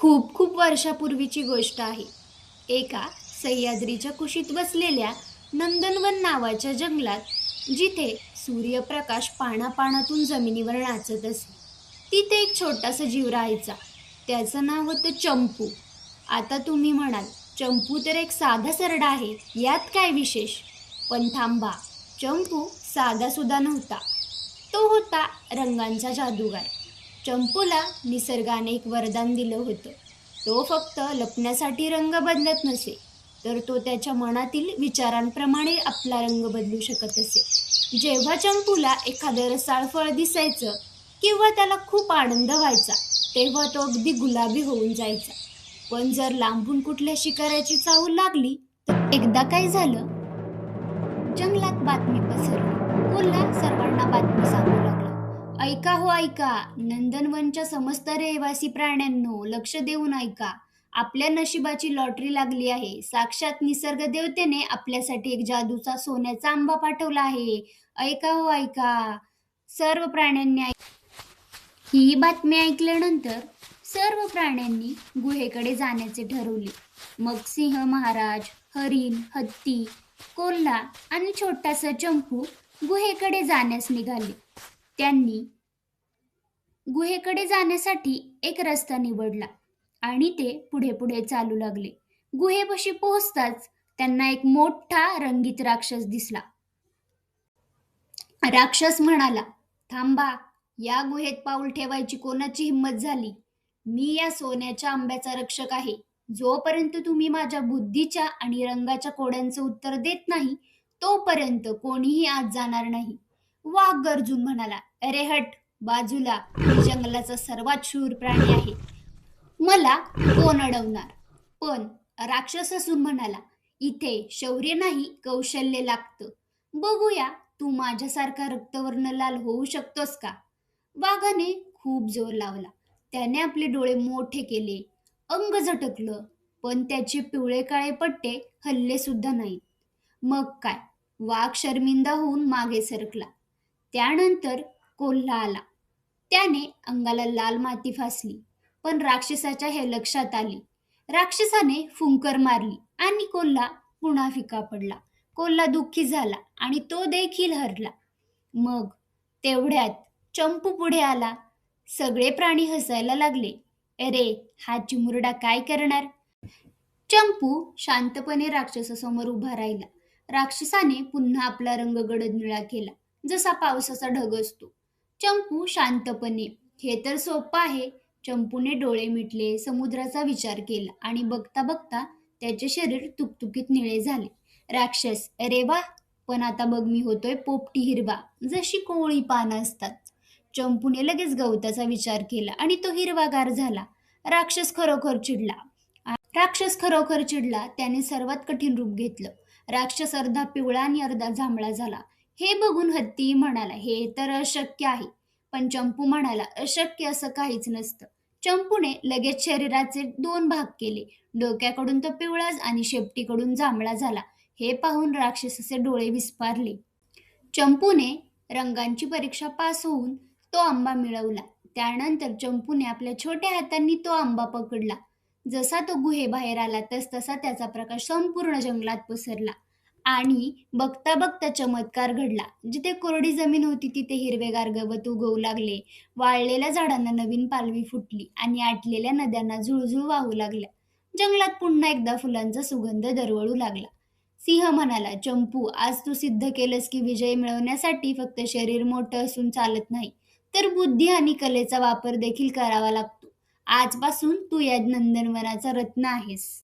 खूप खूप वर्षापूर्वीची गोष्ट आहे. एका सह्याद्रीच्या कुशीत बसलेल्या नंदनवन नावाच्या जंगलात, जिथे सूर्यप्रकाश पानापानातून जमिनीवर नाचत असे, तिथे एक छोटासा जीव राहायचा. त्याचं नाव होतं चंपू. आता तुम्ही म्हणाल, चंपू तर एक साधा सरडा आहे, यात काय विशेष? पण थांबा, चंपू साधा सुद्धा नव्हता. तो होता रंगांचा जादूगार. चंपूला निसर्गाने एक वरदान दिलं होतं. तो फक्त लपण्यासाठी रंग बदलत नसे, तर तो त्याच्या मनातील विचारांप्रमाणे आपला रंग बदलू शकत असे. जेव्हा चंपूला एखादं रसाळ फळ दिसायचं किंवा त्याला खूप आनंद व्हायचा, तेव्हा तो अगदी गुलाबी होऊन जायचा. पण जर लांबून कुठल्या शिकाऱ्याची चाहूल लागली, तर एकदा काय झालं, जंगलात बातमी पसरली. कोल्हा सर्वांना बातमी सांगू लागला. ऐका हो ऐका, नंदनवनच्या समस्त रहिवासी प्राण्यांनो, लक्ष देऊन ऐका. आपल्या नशिबाची लॉटरी लागली आहे. साक्षात निसर्ग देवतेने आपल्यासाठी एक जादूचा सोन्याचा आंबा पाठवला आहे. ऐका हो ऐका. सर्व प्राण्यांनी ही बातमी ऐकल्यानंतर सर्व प्राण्यांनी गुहेकडे जाण्याचे ठरवले. मग सिंह महाराज, हरिण, हत्ती, कोल्हा आणि छोटासा चंपू गुहेकडे जाण्यास निघाले. त्यांनी गुहेकडे जाण्यासाठी एक रस्ता निवडला आणि ते पुढे पुढे चालू लागले. गुहेपाशी पोहोचताच त्यांना एक मोठा रंगीत राक्षस दिसला. राक्षस म्हणाला, थांबा, या गुहेत पाऊल ठेवायची कोणाची हिंमत झाली? मी या सोन्याच्या आंब्याचा रक्षक आहे. जोपर्यंत तुम्ही माझ्या बुद्धीच्या आणि रंगाच्या कोड्यांचं उत्तर देत नाही, तोपर्यंत कोणीही आत जाणार नाही. वाघ गरजून म्हणाला, अरे हट, बाजूला, मी जंगलाचा सर्वात शूर प्राणी आहे. मला कोण अडवणार? पण राक्षस असून म्हणाला, इथे शौर्य नाही, कौशल्य लागतं. बघूया, तू माझ्यासारखा रक्तवर्ण लाल होऊ शकतोस का? वाघाने खूप जोर लावला. त्याने आपले डोळे मोठे केले, अंग झटकलं, पण त्याचे पिवळे काळे पट्टे हल्ले सुद्धा नाहीत. मग काय, वाघ शर्मिंदा होऊन मागे सरकला. त्यानंतर कोल्हा आला. त्याने अंगाला लाल माती फासली, पण राक्षसाच्या हे लक्षात आले. राक्षसाने फुंकर मारली आणि कोल्हा पुन्हा फिका पडला. कोल्हा दुःखी झाला आणि तो देखील हरला. मग तेवढ्यात चंपू पुढे आला. सगळे प्राणी हसायला लागले. अरे, हा चिमुरडा काय करणार? चंपू शांतपणे राक्षसासमोर उभा राहिला. राक्षसाने पुन्हा आपला रंग गडद निळा केला, जसा पावसाचा ढग असतो. चंपू शांतपणे, हे तर सोपं आहे. चंपूने डोळे मिटले, समुद्राचा विचार केला आणि बघता बघता त्याचे शरीर तुकतुकीत निळे झाले. राक्षस, अरे वा, पण आता बघ, मी होतोय पोपटी हिरवा, जशी कोवळी पानं असतात. चंपूने लगेच गवताचा विचार केला आणि तो हिरवागार झाला. राक्षस खरोखर चिडला. त्याने सर्वात कठीण रूप घेतलं. राक्षस अर्धा पिवळा आणि अर्धा जांभळा झाला. हे बघून हत्ती म्हणाला, हे तर अशक्य आहे. पण चंपू म्हणाला, अशक्य असं काहीच नसतं. चंपूने लगेच शरीराचे 2 भाग केले. डोक्याकडून तो पिवळा आणि शेपटीकडून जांभळा झाला. हे पाहून राक्षसाचे डोळे विस्फारले. चंपूने रंगांची परीक्षा पास होऊन तो आंबा मिळवला. त्यानंतर चंपूने आपल्या छोट्या हातांनी तो आंबा पकडला. जसा तो गुहेबाहेर आला, तसतसा त्याचा प्रकाश संपूर्ण जंगलात पसरला आणि बघता बघता चमत्कार घडला. जिथे कोरडी जमीन होती, तिथे हिरवेगार गवत उगवू लागले. वाळलेल्या झाडांना नवीन पालवी फुटली आणि आटलेल्या नद्यांना झुळझुळ वाहू लागल्या. जंगलात पुन्हा एकदा फुलांचा सुगंध दरवळू लागला. सिंह म्हणाला, चंपू, आज तू सिद्ध केलंस की विजय मिळवण्यासाठी फक्त शरीर मोठं असून चालत नाही, तर बुद्धी आणि कलेचा वापर देखील करावा लागतो. आजपासून तू या नंदनवनाचा रत्न आहेस.